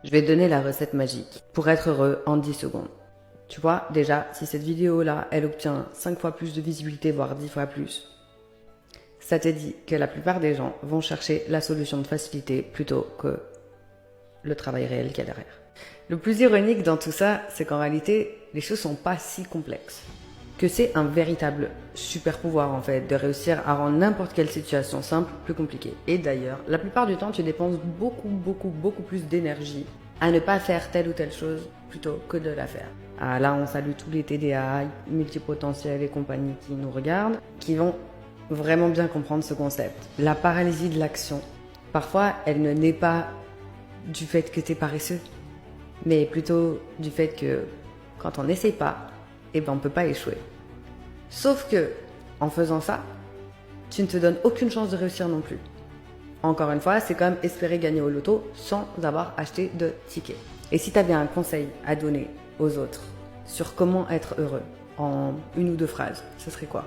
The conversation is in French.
Je vais te donner la recette magique pour être heureux en 10 secondes. Tu vois, déjà, si cette vidéo-là, elle obtient 5 fois plus de visibilité, voire 10 fois plus, ça te dit que la plupart des gens vont chercher la solution de facilité plutôt que le travail réel qu'il y a derrière. Le plus ironique dans tout ça, c'est qu'en réalité, les choses sont pas si complexes. Que c'est un véritable super pouvoir en fait de réussir à rendre n'importe quelle situation simple plus compliquée. Et d'ailleurs, la plupart du temps, tu dépenses beaucoup plus d'énergie à ne pas faire telle ou telle chose plutôt que de la faire. Ah, là, on salue tous les TDA, multipotentiels et compagnie qui nous regardent, qui vont vraiment bien comprendre ce concept. La paralysie de l'action, parfois, elle ne naît pas du fait que tu es paresseux, mais plutôt du fait que quand on n'essaie pas, eh ben on peut pas échouer. Sauf que, en faisant ça, tu ne te donnes aucune chance de réussir non plus. Encore une fois, c'est comme espérer gagner au loto sans avoir acheté de ticket. Et si tu avais un conseil à donner aux autres sur comment être heureux en une ou deux phrases, ce serait quoi ?